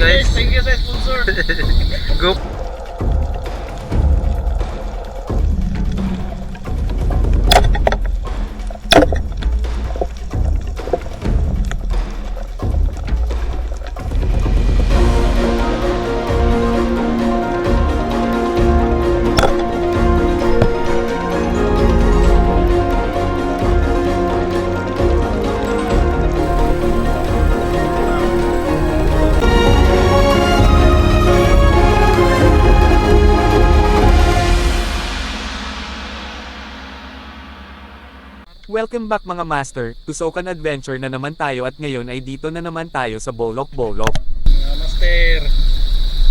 guys. Thank you sa sponsor. Go. Welcome back mga master, Tusokan Adventure na naman tayo at ngayon ay dito na naman tayo sa Bolok-Bolok. Mga master,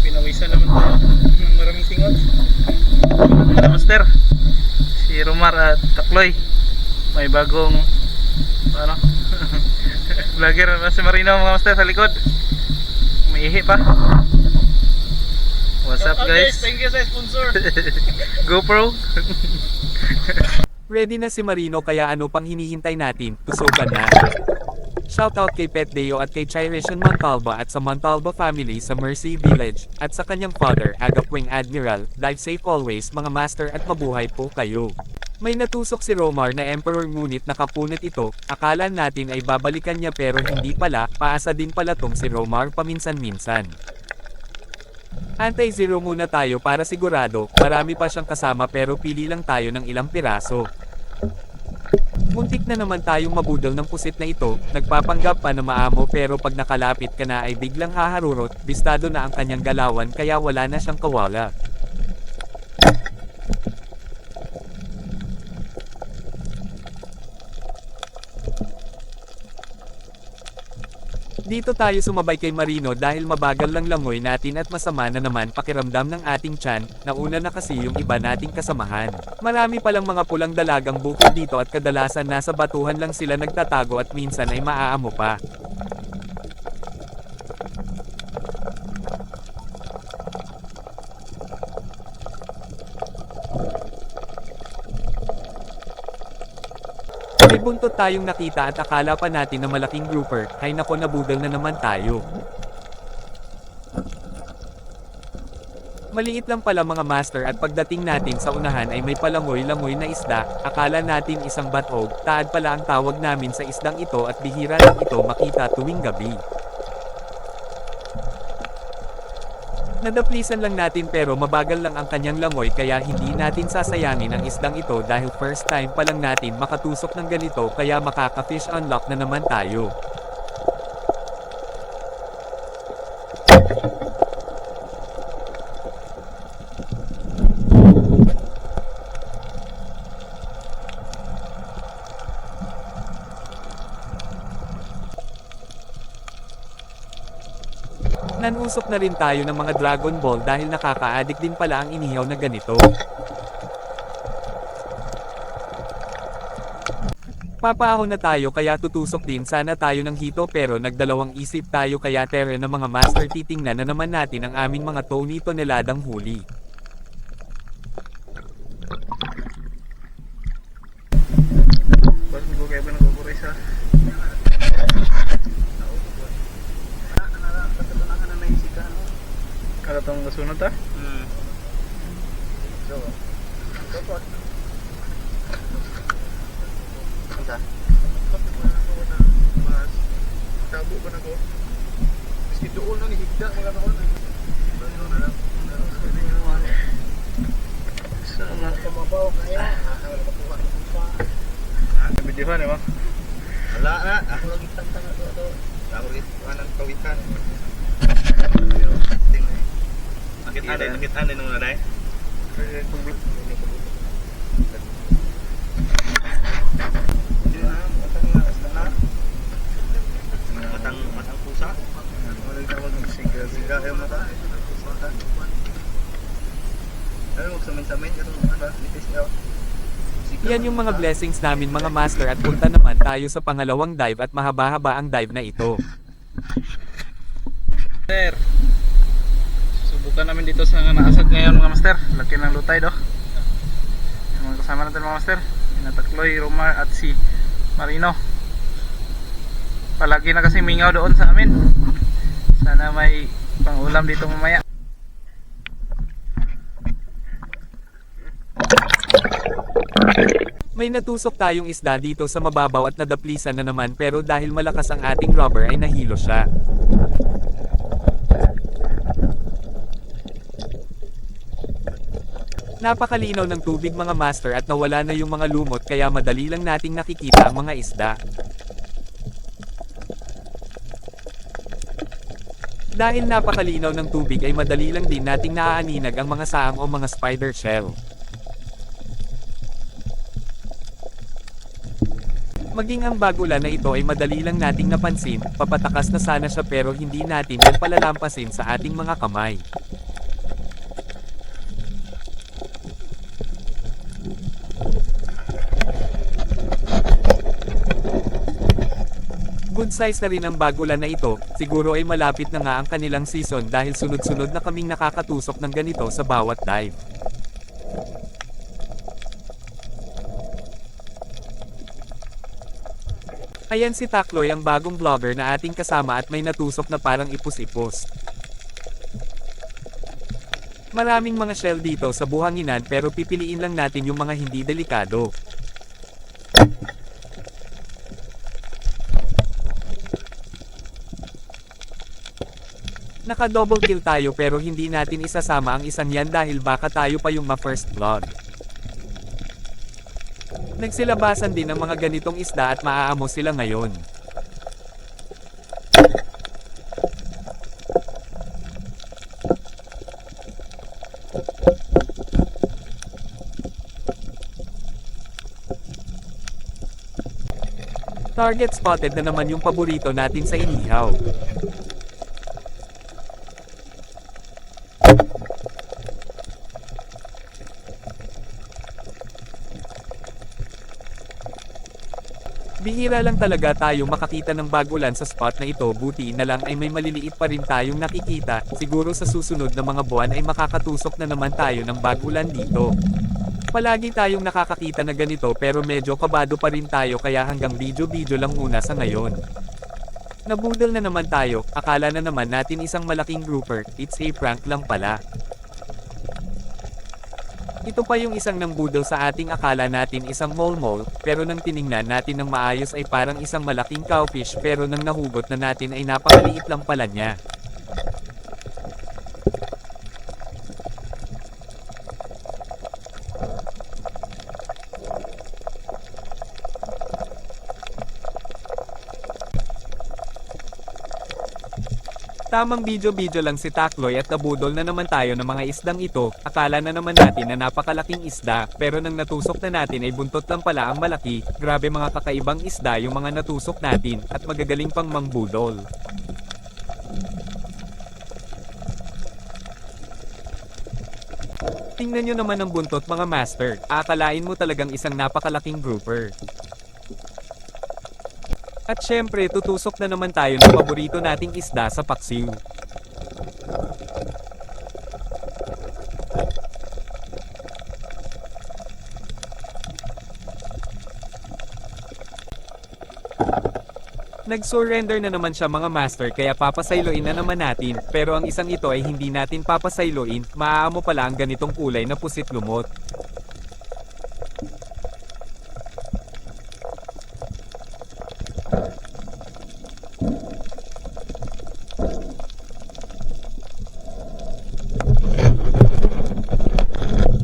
pinawisan naman tayo ng maraming singot. Mga master, si Romar at Takloy. May bagong ano vlogger si Marino mga master sa likod. Umiihi pa. What's up guys? Thank you sa sponsor. GoPro. Ready na si Marino kaya ano pang hinihintay natin, tusokan na. Shoutout kay Pet Deo at kay Chiration Montalba at sa Montalba family sa Mercy Village, at sa kanyang father, Agapwing Admiral. Live safe always mga master at mabuhay po kayo. May natusok si Romar na Emperor ngunit nakapunit ito, akala natin ay babalikan niya pero hindi pala, paasa din pala tong si Romar paminsan-minsan. Anti-zero muna tayo para sigurado, marami pa siyang kasama pero pili lang tayo ng ilang piraso. Muntik na naman tayong mabudol ng pusit na ito, nagpapanggap pa na maamo pero pag nakalapit ka na ay biglang haharurot, bistado na ang kanyang galawan kaya wala na siyang kawala. Dito tayo sumabay kay Marino dahil mabagal lang langoy natin at masama na naman pakiramdam ng ating tiyan, nauna na kasi yung iba nating kasamahan. Marami palang mga pulang dalagang bukid dito at kadalasan nasa batuhan lang sila nagtatago at minsan ay maaamo pa. May buntot tayong nakita at akala pa natin na malaking grouper, ay nako nabudol na naman tayo. Maliit lang pala mga master at pagdating natin sa unahan ay may palangoy-langoy na isda, akala natin isang batog, taad pala ang tawag namin sa isdang ito at bihira lang ito makita tuwing gabi. Nadaplisan lang natin pero mabagal lang ang kanyang langoy kaya hindi natin sasayangin ang isdang ito dahil first time pa lang natin makatusok ng ganito kaya makaka-fish unlock na naman tayo. Nanusok na rin tayo ng mga Dragon Ball dahil nakaka-addict din pala ang inihaw na ganito. Papaahon na tayo kaya tutusok din sana tayo ng hito pero nagdalawang isip tayo kaya tere ng mga master titingnan na naman natin ang aming mga toneladang huli. Bas mo kaya ba nagkukuray sa kada tong kasunod ta? So, dapat anta mas tabo ba na ko? Miski doon na ni higda mga taon. Sana Kumabaw kaya. Makuha ng pa. videohan eh, Wala na. Ako lagi tantang na ito. Ako rin anang kawitan. Nakit anay nung nanay. Matang pusa. Siga yung mata. Ano magsamin-samin ka itong ba? Litis niya. Yan yung mga blessings namin mga master at punta naman tayo sa pangalawang dive at mahaba-haba ang dive na ito. Sir, subukan namin dito sa naasag ngayon mga master. Laki ng lutay do. Yung mga kasama natin mga master, Takloy, Romar at si Marino. Palagi na kasi mingaw doon sa amin. Sana may pang ulam dito mamaya. May natusok tayong isda dito sa mababaw at nadaplisan na naman pero dahil malakas ang ating rubber ay nahilo siya. Napakalinaw ng tubig mga master at nawala na yung mga lumot kaya madali lang nating nakikita ang mga isda. Dahil napakalinaw ng tubig ay madali lang din nating naaaninag ang mga saang o mga spider shell. Maging ang bagulan na ito ay madali lang nating napansin, papatakas na sana siya pero hindi natin yan palalampasin sa ating mga kamay. Good size na rin ang bagulan na ito, siguro ay malapit na nga ang kanilang season dahil sunod-sunod na kaming nakakatusok ng ganito sa bawat dive. Ayan si Takloy ang bagong vlogger na ating kasama at may natusok na parang ipus-ipus. Maraming mga shell dito sa buhanginan pero pipiliin lang natin yung mga hindi delikado. Naka-double kill tayo pero hindi natin isasama ang isang yan dahil baka tayo pa yung ma-first blood. Nagsilabasan din ang mga ganitong isda at maaamo sila ngayon. Target spotted na naman yung paborito natin sa inihaw. Bihira lang talaga tayo makakita ng bagulan sa spot na ito, buti na lang ay may maliliit pa rin tayong nakikita, siguro sa susunod na mga buwan ay makakatusok na naman tayo ng bagulan dito. Palagi tayong nakakakita na ganito pero medyo kabado pa rin tayo kaya hanggang video lang muna sa ngayon. Nabudol na naman tayo, akala na naman natin isang malaking grouper, it's a prank lang pala. Ito pa yung isang nambudol sa ating akala natin isang mole, pero nang tiningnan natin ng maayos ay parang isang malaking cowfish pero nang nahugot na natin ay napakaliit lang pala niya. Tamang video lang si Takloy at nabudol na naman tayo ng mga isdang ito, akala na naman natin na napakalaking isda, pero nang natusok na natin ay buntot lang pala ang malaki, grabe mga kakaibang isda yung mga natusok natin, at magagaling pang mangbudol. Tingnan nyo naman ang buntot mga master, akalain mo talagang isang napakalaking grouper. At syempre tutusok na naman tayo ng paborito nating isda sa paksiw. Nag-surrender na naman siya mga master kaya papasayloin na naman natin, pero ang isang ito ay hindi natin papasayloin, maaamo pala ang ganitong kulay na pusit lumot.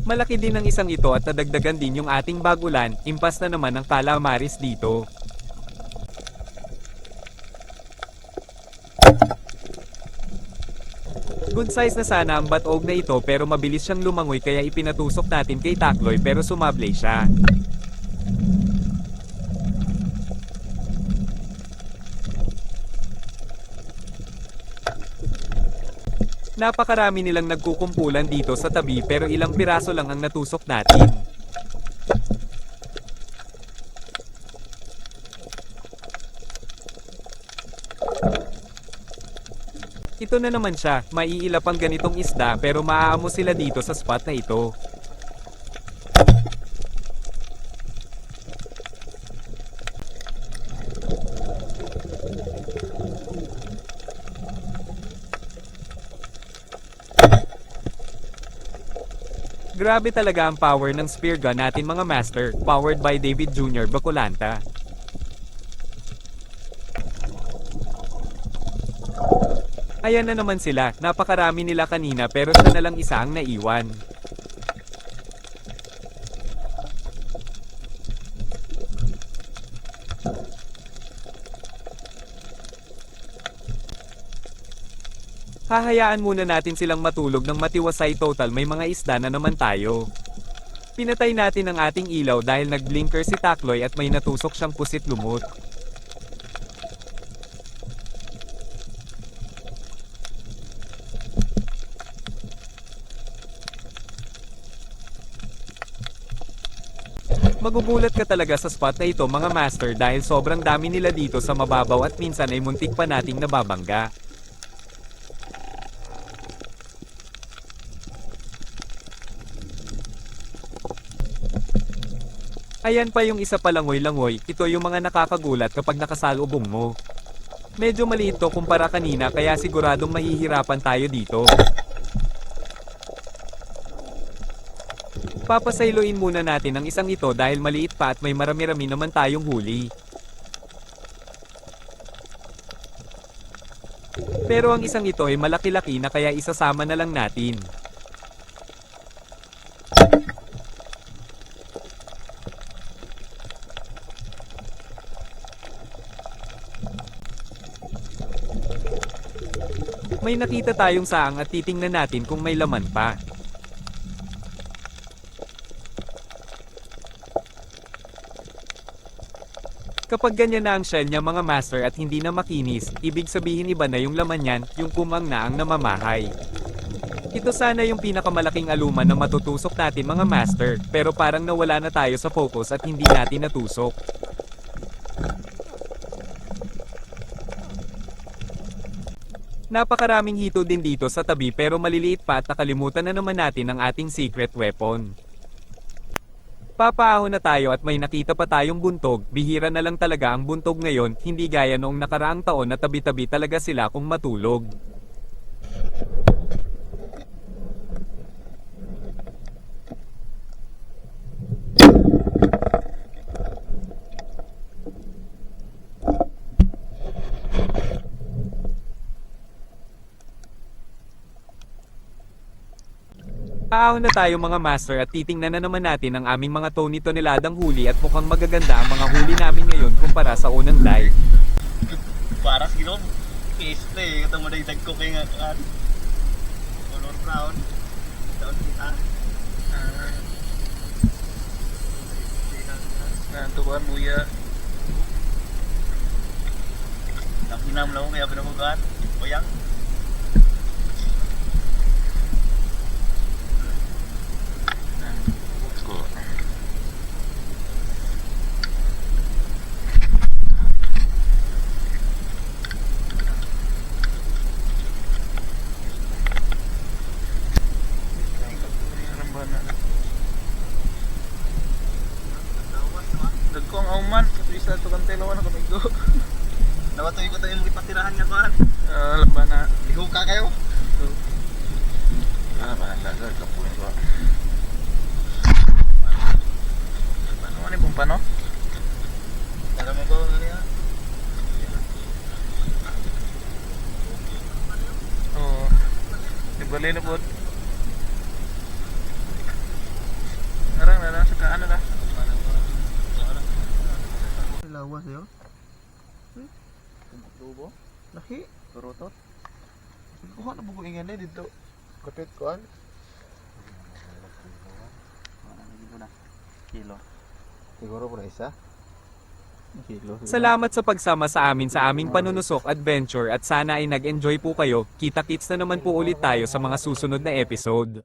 Malaki din ang isang ito at nadagdagan din yung ating bagulan, impas na naman ang calamaris dito. Good size na sana ang batog na ito pero mabilis siyang lumangoy kaya ipinatusok natin kay Takloy pero sumablay siya. Napakarami nilang nagkukumpulan dito sa tabi pero ilang piraso lang ang natusok natin. Ito na naman siya, maiilap ang ganitong isda pero maaamo sila dito sa spot na ito. Grabe talaga ang power ng spear gun natin mga master, powered by David Jr. Bacolanta. Ayan na naman sila, napakarami nila kanina pero siya na lang isa ang naiwan. Hahayaan muna natin silang matulog ng matiwasay total may mga isda na naman tayo. Pinatay natin ang ating ilaw dahil nag-blinker si Takloy at may natusok siyang pusit lumot. Magugulat ka talaga sa spot na ito mga master dahil sobrang dami nila dito sa mababaw at minsan ay muntik pa nating nababangga. Ayan pa yung isa pa langoy-langoy, ito yung mga nakakagulat kapag nakasalubong mo. Medyo maliit to kumpara kanina kaya siguradong mahihirapan tayo dito. Papasailoin muna natin ang isang ito dahil maliit pa at may marami-rami naman tayong huli. Pero ang isang ito ay malaki-laki na kaya isasama na lang natin. May nakita tayong saang at titingnan natin kung may laman pa. Kapag ganyan na ang shell niya mga master at hindi na makinis, ibig sabihin iba na yung laman niyan, yung kumang na ang namamahay. Ito sana yung pinakamalaking aluman na matutusok natin mga master, pero parang nawala na tayo sa focus at hindi natin natusok. Napakaraming hito din dito sa tabi pero maliliit pa at nakalimutan na naman natin ang ating secret weapon. Papaahon na tayo at may nakita pa tayong buntog, bihira na lang talaga ang buntog ngayon, hindi gaya noong nakaraang taon na tabi-tabi talaga sila kung matulog. Aahon na tayo mga master at titingnan na naman natin ang aming mga toni-toneladang huli at mukhang magaganda ang mga huli namin ngayon kumpara sa unang live. Para sa gilom. Piste. Kata mo dagdag ko kay nga kan. Color brown. Daon kita. Nantukan muya. Nakinam lang ko kaya pinamugan. Oyang. Dagko ang auman, kasi isa ito kang telawan ako nagdo. Nawatoy ko tayo magipatirahan nga kan. Laban na. Liho ka kayo. Bahala ka kapuin ko. Paano man yung pano? Tara mo ko nga niya. Oo. Ibali na po. Narang na sa kaan na. Lawas yo. Tubo? Lahi. Turutot? Kuha na buko ingan dito. Kapit kuan. Kilo. Siguro po na isa. Kilo. Salamat sa pagsama sa amin sa aming panunusok adventure at sana ay nag-enjoy po kayo. Kita-kits na naman po ulit tayo sa mga susunod na episode.